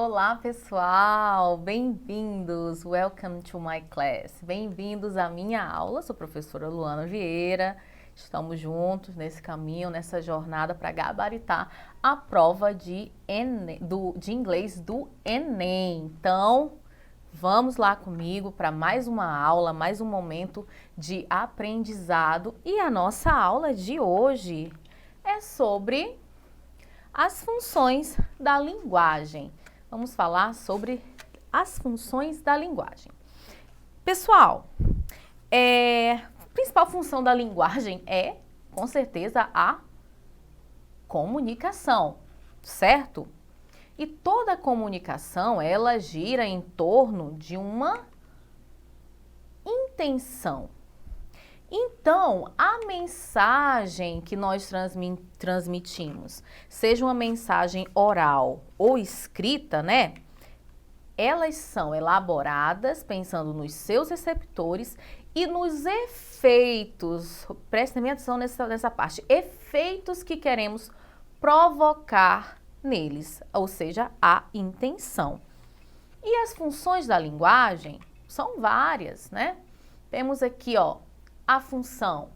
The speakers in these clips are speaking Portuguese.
Olá, pessoal! Bem-vindos! Welcome to my class. Bem-vindos à minha aula. Sou a professora Luana Vieira. Estamos juntos nesse caminho, nessa jornada para gabaritar a prova de inglês do Enem. Então, vamos lá comigo para mais uma aula, mais um momento de aprendizado. E a nossa aula de hoje é sobre as funções da linguagem. Vamos falar sobre as funções da linguagem. Pessoal, a principal função da linguagem é, com certeza, a comunicação, certo? E toda comunicação, ela gira em torno de uma intenção. Então, a mensagem que nós transmitimos, seja uma mensagem oral ou escrita, né? Elas são elaboradas pensando nos seus receptores e nos efeitos, prestem atenção nessa parte, efeitos que queremos provocar neles, ou seja, a intenção. E as funções da linguagem são várias, né? Temos aqui, ó, a função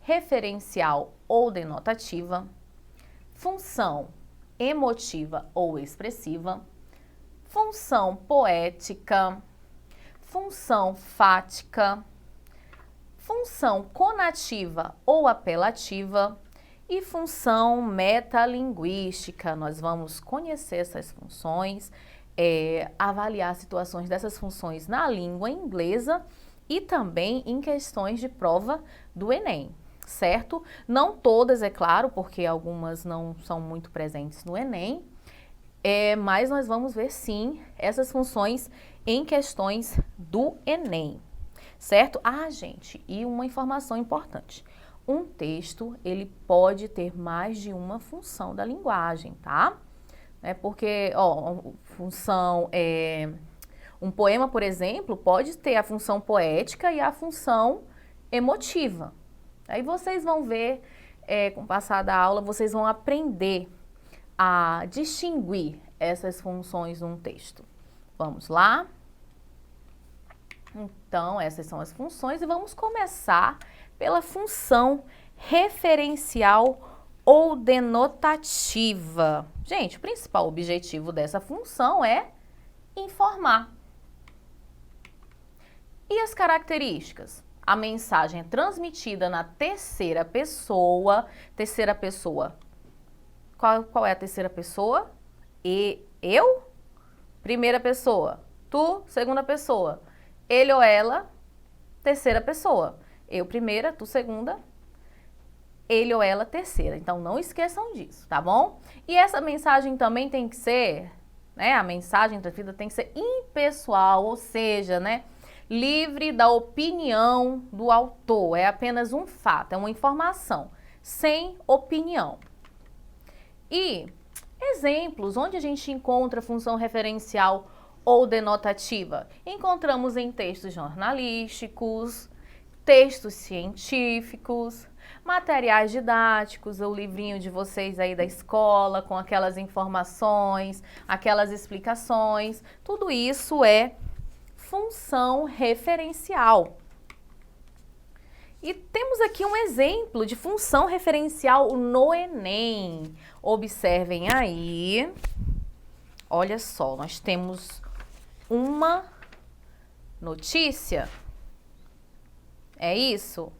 referencial ou denotativa, função emotiva ou expressiva, função poética, função fática, função conativa ou apelativa e função metalinguística. Nós vamos conhecer essas funções, avaliar situações dessas funções na língua inglesa e também em questões de prova do Enem, certo? Não todas, é claro, porque algumas não são muito presentes no Enem, mas nós vamos ver sim essas funções em questões do Enem, certo? Ah, gente, e uma informação importante. Um texto, ele pode ter mais de uma função da linguagem, tá? Porque, ó, função... Um poema, por exemplo, pode ter a função poética e a função emotiva. Aí vocês vão ver, com o passar da aula, vocês vão aprender a distinguir essas funções num texto. Vamos lá? Então, essas são as funções e vamos começar pela função referencial ou denotativa. Gente, o principal objetivo dessa função é informar. E as características? A mensagem é transmitida na terceira pessoa. Terceira pessoa. Qual é a terceira pessoa? Eu? Primeira pessoa. Tu, segunda pessoa. Ele ou ela, terceira pessoa. Eu primeira, tu segunda. Ele ou ela, terceira. Então, não esqueçam disso, tá bom? E essa mensagem também tem que ser, né? A mensagem transmitida tem que ser impessoal, ou seja, né? Livre da opinião do autor, é apenas um fato, é uma informação, sem opinião. E exemplos, onde a gente encontra função referencial ou denotativa? Encontramos em textos jornalísticos, textos científicos, materiais didáticos, o livrinho de vocês aí da escola, com aquelas informações, aquelas explicações, tudo isso é função referencial. E temos aqui um exemplo de função referencial no Enem. Observem aí. Olha só, nós temos uma notícia. É isso?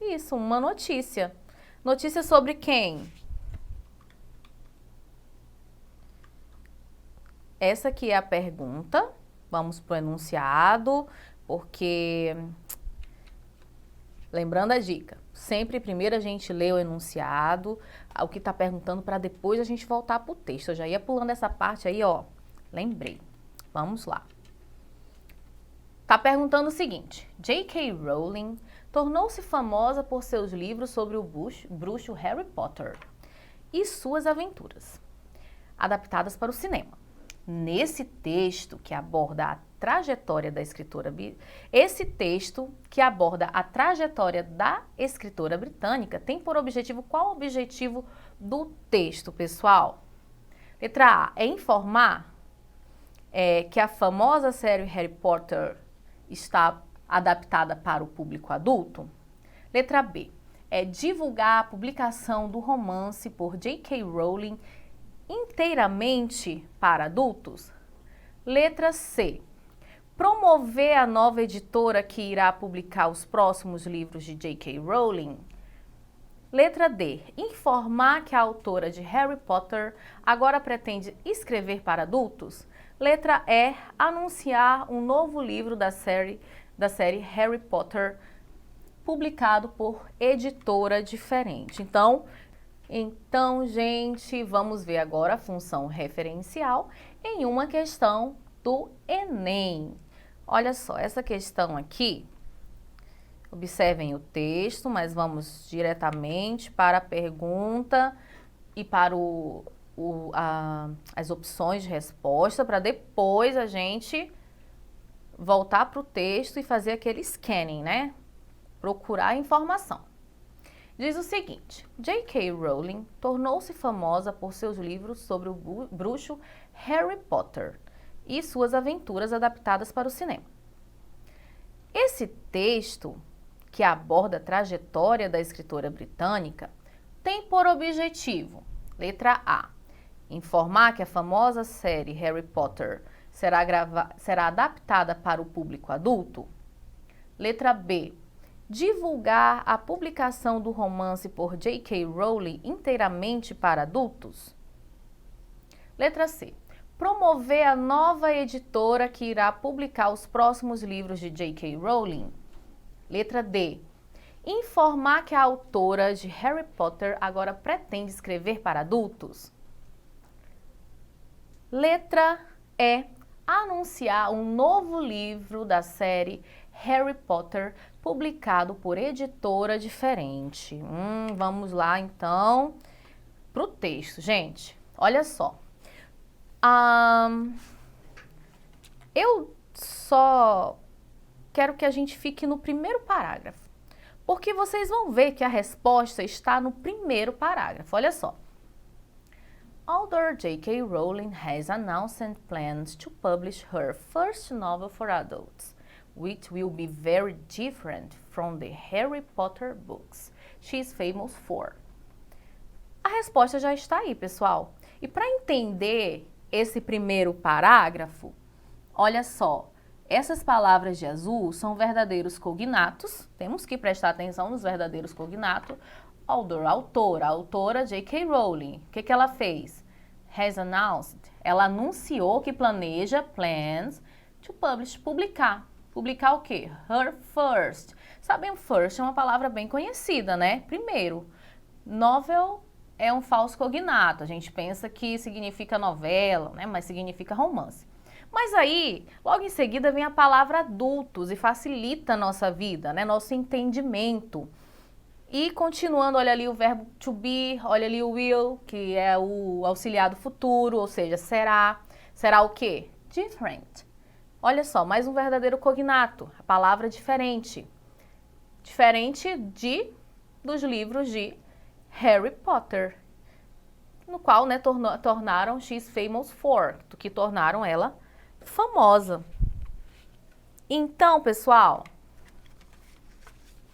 Isso, uma notícia. Notícia sobre quem? Essa aqui é a pergunta. Vamos para o enunciado, porque, lembrando a dica, sempre primeiro a gente lê o enunciado, o que está perguntando, para depois a gente voltar para o texto. Eu já ia pulando essa parte aí, ó, lembrei. Vamos lá. Está perguntando o seguinte: J.K. Rowling tornou-se famosa por seus livros sobre o bruxo Harry Potter e suas aventuras, adaptadas para o cinema. Nesse texto que aborda a trajetória da escritora, britânica tem por objetivo, qual o objetivo do texto, pessoal? Letra A, é informar? que a famosa série Harry Potter está adaptada para o público adulto? Letra B, divulgar a publicação do romance por J.K. Rowling inteiramente para adultos? Letra C, promover a nova editora que irá publicar os próximos livros de J.K. Rowling? Letra D, informar que a autora de Harry Potter agora pretende escrever para adultos? Letra E, anunciar um novo livro da série Harry Potter publicado por editora diferente. Então, gente, vamos ver agora a função referencial em uma questão do Enem. Olha só, essa questão aqui, observem o texto, mas vamos diretamente para a pergunta e para as opções de resposta, para depois a gente voltar para o texto e fazer aquele scanning, né? Procurar a informação. Diz o seguinte: J.K. Rowling tornou-se famosa por seus livros sobre o bruxo Harry Potter e suas aventuras adaptadas para o cinema. Esse texto, que aborda a trajetória da escritora britânica, tem por objetivo, letra A, informar que a famosa série Harry Potter será adaptada para o público adulto? Letra B, divulgar a publicação do romance por J.K. Rowling inteiramente para adultos? Letra C, promover a nova editora que irá publicar os próximos livros de J.K. Rowling? Letra D, informar que a autora de Harry Potter agora pretende escrever para adultos? Letra E, anunciar um novo livro da série Harry Potter publicado por editora diferente. Vamos lá, então, para o texto. Gente, olha só. Eu só quero que a gente fique no primeiro parágrafo, porque vocês vão ver que a resposta está no primeiro parágrafo. Olha só. Author J.K. Rowling has announced plans to publish her first novel for adults, which will be very different from the Harry Potter books she is famous for. A resposta já está aí, pessoal. E para entender esse primeiro parágrafo, olha só, essas palavras de azul são verdadeiros cognatos, temos que prestar atenção nos verdadeiros cognatos. Autora, J.K. Rowling, o que ela fez? Has announced, ela anunciou que planeja, plans, to publish, publicar. Publicar o quê? Her first. Sabem, first é uma palavra bem conhecida, né? Primeiro. Novel é um falso cognato, a gente pensa que significa novela, né? Mas significa romance. Mas aí, logo em seguida vem a palavra adultos e facilita a nossa vida, né? Nosso entendimento. E continuando, olha ali o verbo to be, olha ali o will, que é o auxiliar do futuro, ou seja, será. Será o quê? Different. Olha só, mais um verdadeiro cognato, a palavra diferente. Diferente dos livros de Harry Potter, no qual, né, tornaram She's famous for, que tornaram ela famosa. Então, pessoal,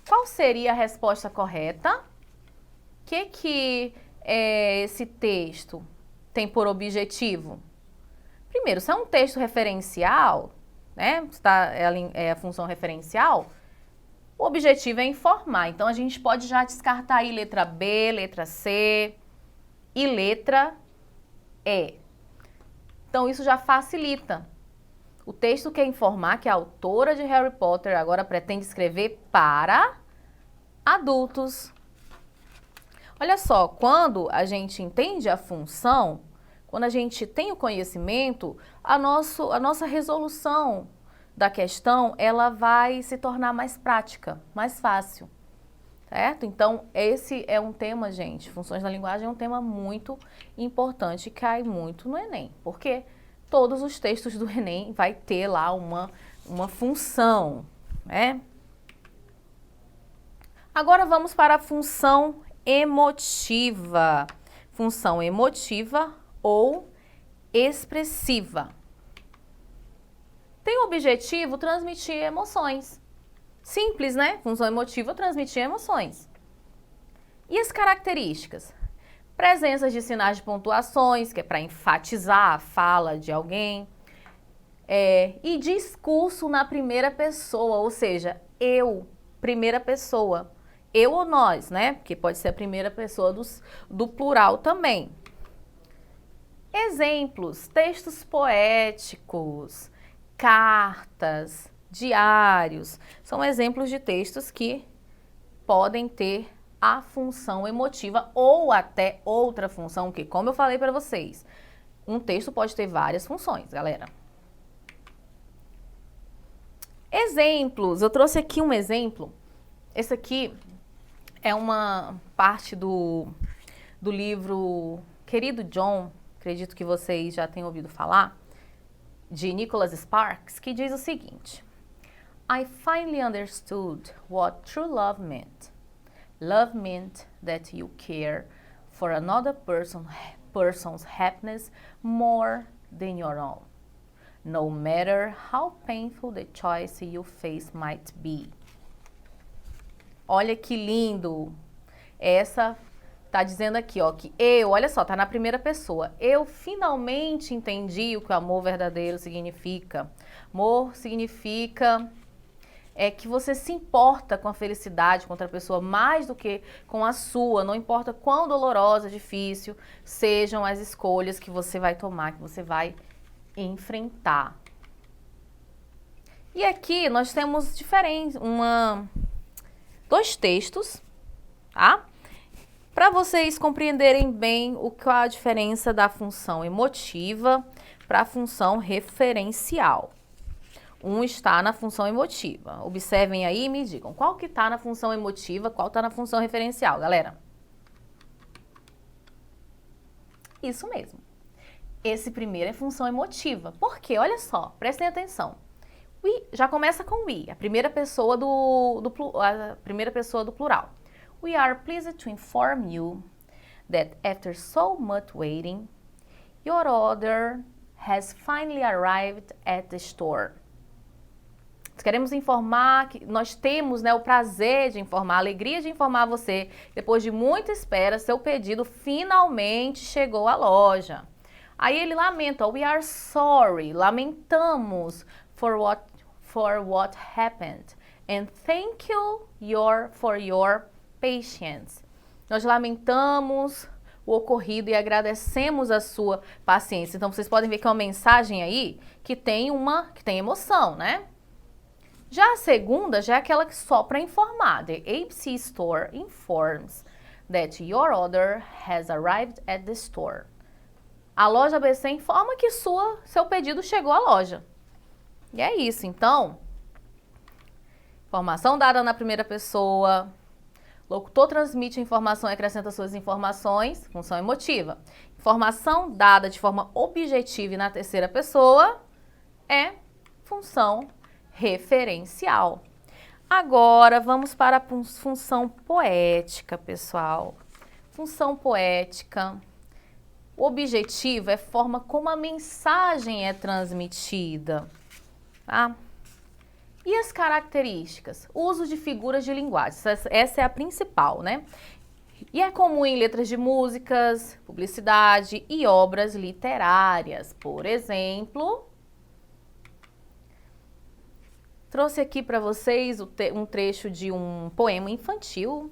qual seria a resposta correta? O que esse texto tem por objetivo? Primeiro, se é um texto referencial, né, é a função referencial, o objetivo é informar. Então, a gente pode já descartar aí letra B, letra C e letra E. Então, isso já facilita. O texto quer informar que a autora de Harry Potter agora pretende escrever para adultos. Olha só, quando a gente entende a função, quando a gente tem o conhecimento, a nossa resolução da questão, ela vai se tornar mais prática, mais fácil, certo? Então, esse é um tema, gente, funções da linguagem é um tema muito importante e cai muito no Enem, porque todos os textos do Enem vai ter lá uma função, né? Agora vamos para a função emotiva. Função emotiva ou expressiva. tem o objetivo transmitir emoções. Simples, né? Função emotiva, transmitir emoções. E as características? Presença de sinais de pontuações, que é para enfatizar a fala de alguém. E discurso na primeira pessoa, ou seja, eu, primeira pessoa. Eu ou nós, né? Porque pode ser a primeira pessoa do plural também. Exemplos, textos poéticos, cartas, diários, são exemplos de textos que podem ter a função emotiva ou até outra função, que como eu falei para vocês, um texto pode ter várias funções, galera. Exemplos, eu trouxe aqui um exemplo, esse aqui é uma parte do livro Querido John, acredito que vocês já tenham ouvido falar, de Nicholas Sparks, que diz o seguinte: I finally understood what true love meant. Love meant that you care for another person's happiness more than your own, no matter how painful the choice you face might be. Olha que lindo! Essa tá dizendo aqui, ó, que olha só, tá na primeira pessoa. Eu finalmente entendi o que o amor verdadeiro significa. Amor significa que você se importa com a felicidade com outra pessoa mais do que com a sua. Não importa quão dolorosa, difícil sejam as escolhas que você vai tomar, que você vai enfrentar. E aqui nós temos dois textos, tá? Para vocês compreenderem bem qual é a diferença da função emotiva para a função referencial. Um está na função emotiva. Observem aí e me digam qual que está na função emotiva, qual está na função referencial, galera. Isso mesmo. Esse primeiro é função emotiva. Por quê? Olha só, prestem atenção. Já começa com we, a primeira pessoa do plural. We are pleased to inform you that after so much waiting, your order has finally arrived at the store. Queremos informar que nós temos, né, o prazer de informar, a alegria de informar você, depois de muita espera, seu pedido finalmente chegou à loja. Aí ele lamenta, we are sorry, lamentamos for what happened, and thank you for your patience. Nós lamentamos o ocorrido e agradecemos a sua paciência. Então vocês podem ver que é uma mensagem aí que tem emoção, né? Já a segunda já é aquela que só para informar. The ABC Store informs that your order has arrived at the store. A loja ABC informa que seu pedido chegou à loja. E é isso, então. Informação dada na primeira pessoa. Locutor transmite informação e acrescenta suas informações. Função emotiva. Informação dada de forma objetiva e na terceira pessoa é função referencial. Agora, vamos para a função poética, pessoal. Função poética. O objetivo é a forma como a mensagem é transmitida. Tá? E as características? Uso de figuras de linguagem. Essa é a principal, né? E é comum em letras de músicas, publicidade e obras literárias. Por exemplo, trouxe aqui para vocês um trecho de um poema infantil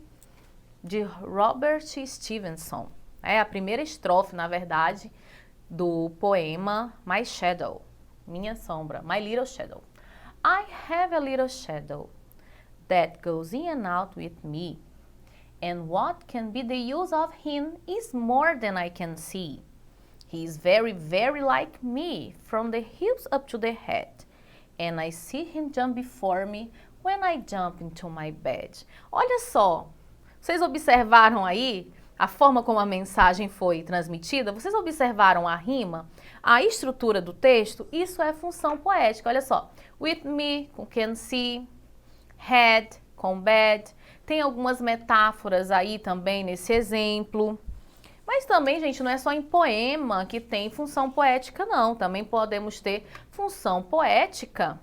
de Robert Stevenson. É a primeira estrofe, na verdade, do poema My Shadow, Minha Sombra, My Little Shadow. I have a little shadow that goes in and out with me, and what can be the use of him is more than I can see. He is very, very like me, from the hips up to the head, and I see him jump before me when I jump into my bed. Olha só, vocês observaram aí a forma como a mensagem foi transmitida? Vocês observaram a rima, a estrutura do texto? Isso é função poética, olha só. With me, com can see, head, com bed. Tem algumas metáforas aí também nesse exemplo. Mas também, gente, não é só em poema que tem função poética, não. Também podemos ter função poética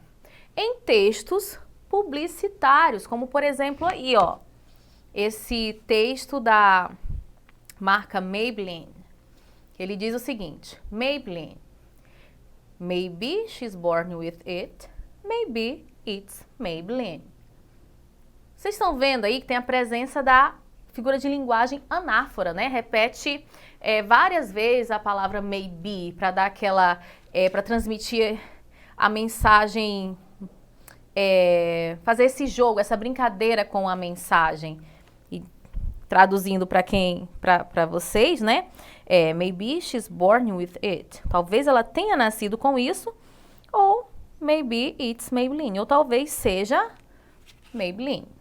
em textos publicitários, como por exemplo aí, ó, esse texto da marca Maybelline. Ele diz o seguinte: Maybelline, maybe she's born with it, maybe it's Maybelline. Vocês estão vendo aí que tem a presença da figura de linguagem anáfora, né? Repete várias vezes a palavra maybe para dar aquela, para transmitir a mensagem, fazer esse jogo, essa brincadeira com a mensagem. E traduzindo para vocês, né? Maybe she's born with it. Talvez ela tenha nascido com isso, ou maybe it's Maybelline, ou talvez seja Maybelline.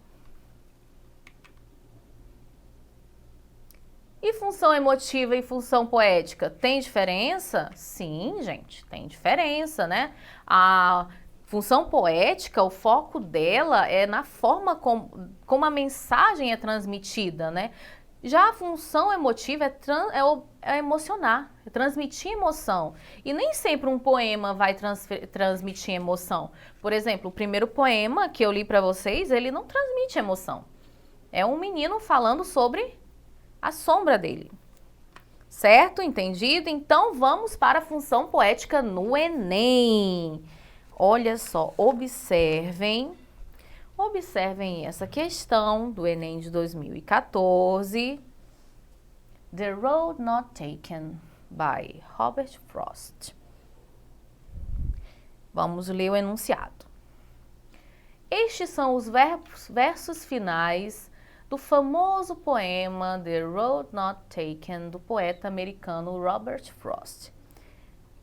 E função emotiva e função poética, tem diferença? Sim, gente, tem diferença, né? A função poética, o foco dela é na forma como a mensagem é transmitida, né? Já a função emotiva é emocionar, é transmitir emoção. E nem sempre um poema vai transmitir emoção. Por exemplo, o primeiro poema que eu li para vocês, ele não transmite emoção. É um menino falando sobre a sombra dele. Certo? Entendido? Então vamos para a função poética no Enem. Olha só, observem essa questão do Enem de 2014. The Road Not Taken, by Robert Frost. Vamos ler o enunciado. Estes são os versos finais do famoso poema The Road Not Taken, do poeta americano Robert Frost.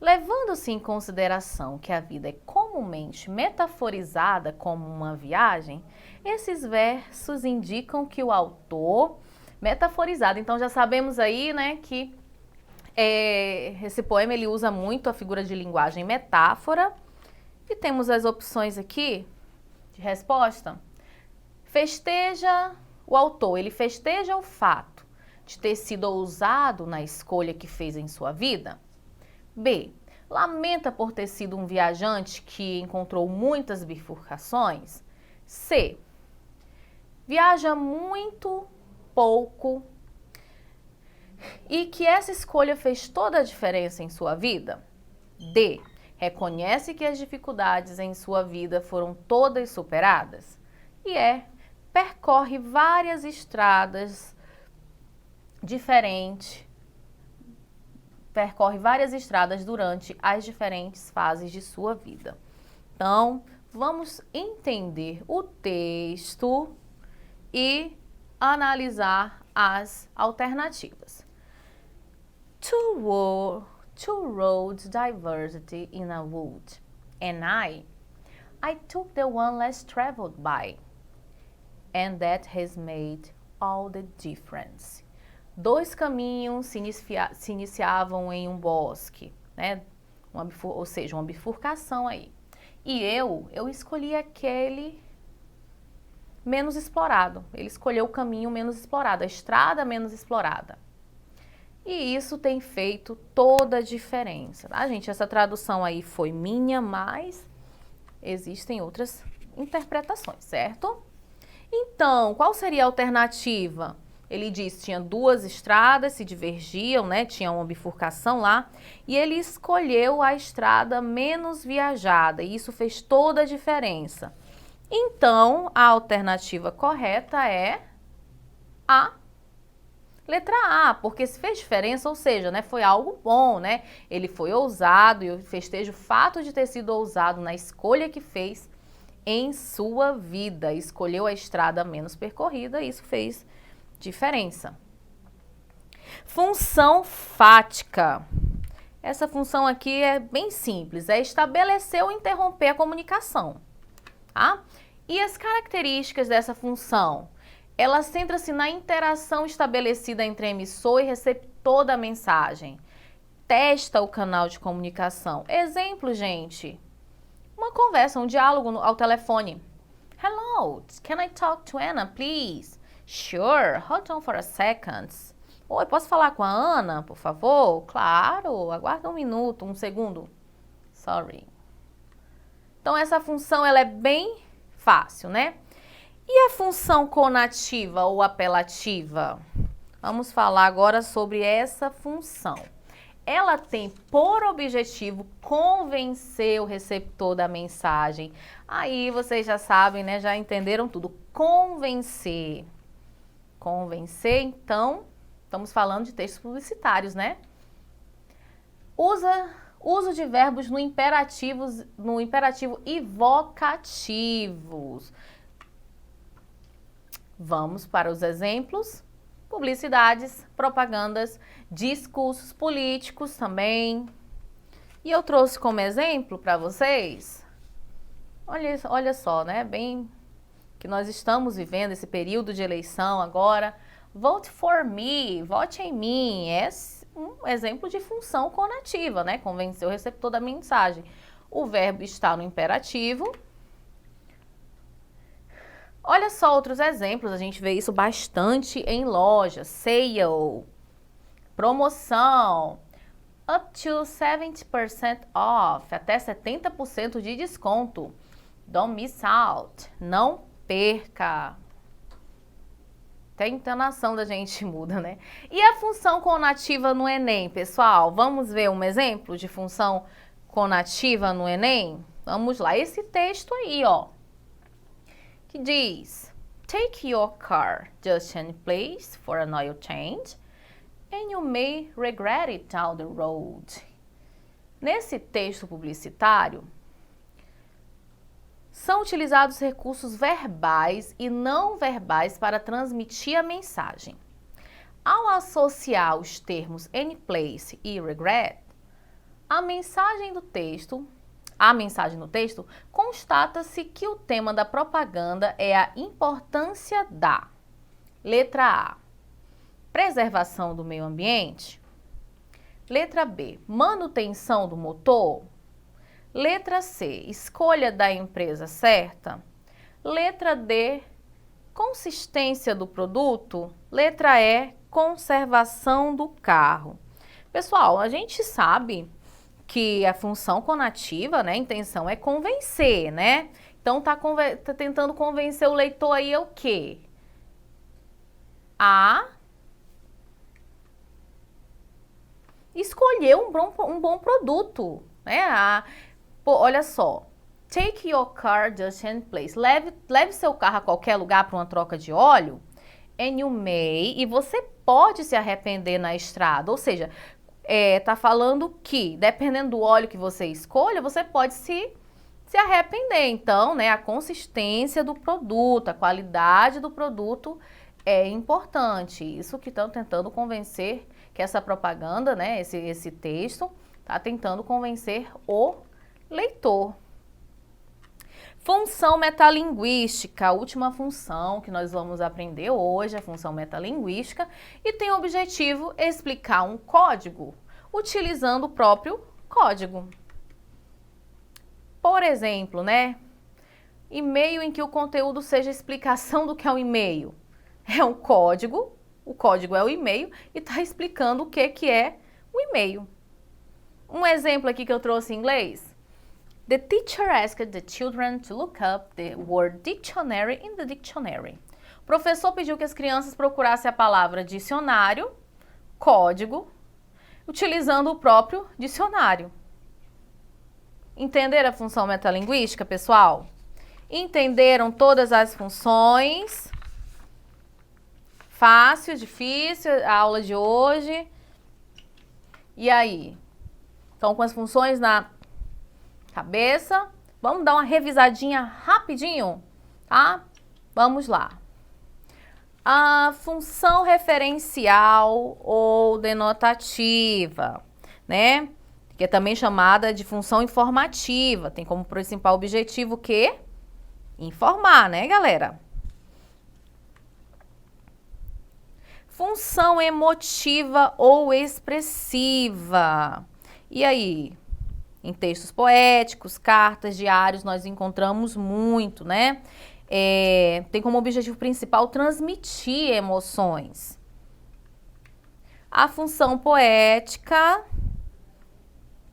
Levando-se em consideração que a vida é comumente metaforizada como uma viagem, esses versos indicam que o autor, metaforizado, então já sabemos aí, né, que esse poema ele usa muito a figura de linguagem metáfora, e temos as opções aqui de resposta. O autor, ele festeja o fato de ter sido ousado na escolha que fez em sua vida. B. Lamenta por ter sido um viajante que encontrou muitas bifurcações. C. Viaja muito pouco e que essa escolha fez toda a diferença em sua vida. D. Reconhece que as dificuldades em sua vida foram todas superadas. E percorre várias estradas durante as diferentes fases de sua vida. Então, vamos entender o texto e analisar as alternativas. Two roads diverged in a wood, and I took the one less traveled by. And that has made all the difference. Dois caminhos se iniciavam em um bosque, né? Ou seja, uma bifurcação aí. E eu escolhi aquele menos explorado. Ele escolheu o caminho menos explorado, a estrada menos explorada. E isso tem feito toda a diferença, tá, gente? Essa tradução aí foi minha, mas existem outras interpretações, certo? Então, qual seria a alternativa? Ele diz que tinha duas estradas, se divergiam, né? Tinha uma bifurcação lá. E ele escolheu a estrada menos viajada. E isso fez toda a diferença. Então, a alternativa correta é a letra A, porque se fez diferença, ou seja, né, foi algo bom, né? Ele foi ousado e eu festejo o fato de ter sido ousado na escolha que fez em sua vida. Escolheu a estrada menos percorrida e isso fez diferença. Função fática. Essa função aqui é bem simples, é estabelecer ou interromper a comunicação, tá? E as características dessa função? Ela centra-se na interação estabelecida entre emissor e receptor da mensagem. Testa o canal de comunicação. Exemplo, gente. Uma conversa, um diálogo ao telefone. Hello, can I talk to Anna, please? Sure, hold on for a second. Oi, posso falar com a Ana, por favor? Claro, aguarda um minuto, um segundo. Sorry. Então, essa função ela é bem fácil, né? E a função conativa ou apelativa? Vamos falar agora sobre essa função. Ela tem por objetivo convencer o receptor da mensagem. Aí vocês já sabem, né? Já entenderam tudo. Convencer. Convencer, então, estamos falando de textos publicitários, né? Uso de verbos no imperativo e vocativos. Vamos para os exemplos. Publicidades, propagandas, discursos políticos também. E eu trouxe como exemplo para vocês, olha só, né? Bem que nós estamos vivendo esse período de eleição agora. Vote for me, vote em mim. É um exemplo de função conativa, né? Convencer o receptor da mensagem. O verbo está no imperativo. Olha só outros exemplos, a gente vê isso bastante em lojas. Sale, promoção, up to 70% off, até 70% de desconto. Don't miss out, não perca. Até a entonação da gente muda, né? E a função conativa no Enem, pessoal? Vamos ver um exemplo de função conativa no Enem? Vamos lá, esse texto aí, ó. Que diz, take your car just in place for an oil change and you may regret it down the road. Nesse texto publicitário, são utilizados recursos verbais e não verbais para transmitir a mensagem. Ao associar os termos in place e regret, a mensagem no texto, constata-se que o tema da propaganda é a importância da letra A, preservação do meio ambiente. Letra B, manutenção do motor. Letra C, escolha da empresa certa. Letra D, consistência do produto. Letra E, conservação do carro. Pessoal, a gente sabe que a função conativa, né, a intenção é convencer, né? Então, tá tentando convencer o leitor aí é o quê? A escolher um bom produto, né? Olha só, take your car just in place. Leve seu carro a qualquer lugar para uma troca de óleo. And you may, e você pode se arrepender na estrada, ou seja, tá falando que, dependendo do óleo que você escolha, você pode se arrepender. Então, né, a consistência do produto, a qualidade do produto é importante. Isso que estão tentando convencer, que essa propaganda, né, esse texto, está tentando convencer o leitor. Função metalinguística, a última função que nós vamos aprender hoje, a função metalinguística, e tem o objetivo explicar um código utilizando o próprio código. Por exemplo, né? E-mail em que o conteúdo seja explicação do que é um e-mail. É um código, o código é o e-mail e está explicando o que é o e-mail. Um exemplo aqui que eu trouxe em inglês. The teacher asked the children to look up the word dictionary in the dictionary. O professor pediu que as crianças procurassem a palavra dicionário, código, utilizando o próprio dicionário. Entenderam a função metalinguística, pessoal? Entenderam todas as funções? Fácil, difícil, a aula de hoje. E aí? Estão com as funções na cabeça? Vamos dar uma revisadinha rapidinho, tá? Vamos lá. A função referencial ou denotativa, né? Que é também chamada de função informativa. Tem como principal objetivo o quê? Informar, né, galera? Função emotiva ou expressiva. E aí? Em textos poéticos, cartas, diários, nós encontramos muito, né? Tem como objetivo principal transmitir emoções. A função poética,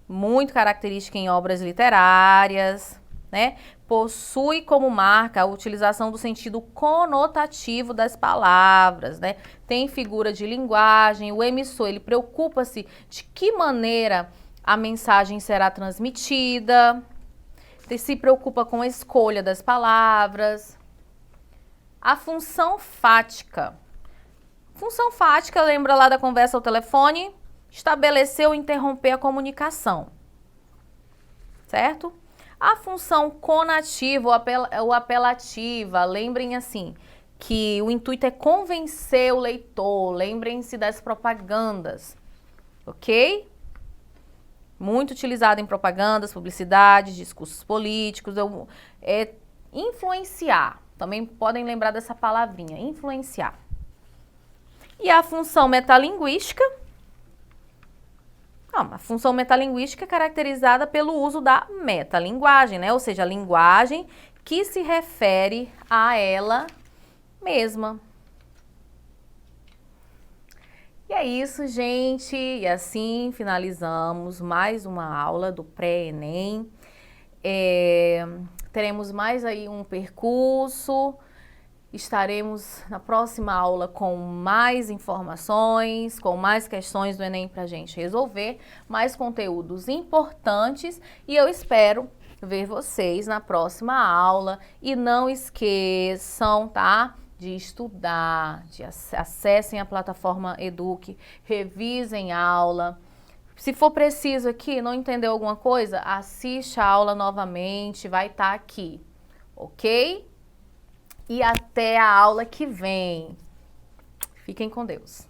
muito característica em obras literárias, né? Possui como marca a utilização do sentido conotativo das palavras, né? Tem figura de linguagem, o emissor, ele preocupa-se de que maneira a mensagem será transmitida, se preocupa com a escolha das palavras. A função fática. Função fática, lembra lá da conversa ao telefone? Estabelecer ou interromper a comunicação, certo? A função conativa ou apelativa, lembrem assim, que o intuito é convencer o leitor, lembrem-se das propagandas, ok? Muito utilizado em propagandas, publicidades, discursos políticos, é influenciar, também podem lembrar dessa palavrinha, influenciar. E a função metalinguística, a função metalinguística é caracterizada pelo uso da metalinguagem, né? Ou seja, a linguagem que se refere a ela mesma. E é isso, gente. E assim finalizamos mais uma aula do Pré-ENEM. Teremos mais aí um percurso. Estaremos na próxima aula com mais informações, com mais questões do Enem para a gente resolver, mais conteúdos importantes e eu espero ver vocês na próxima aula. E não esqueçam, tá? De estudar, acessem a plataforma Eduque, revisem a aula. Se for preciso aqui, não entendeu alguma coisa, assiste a aula novamente, vai estar aqui, ok? E até a aula que vem. Fiquem com Deus.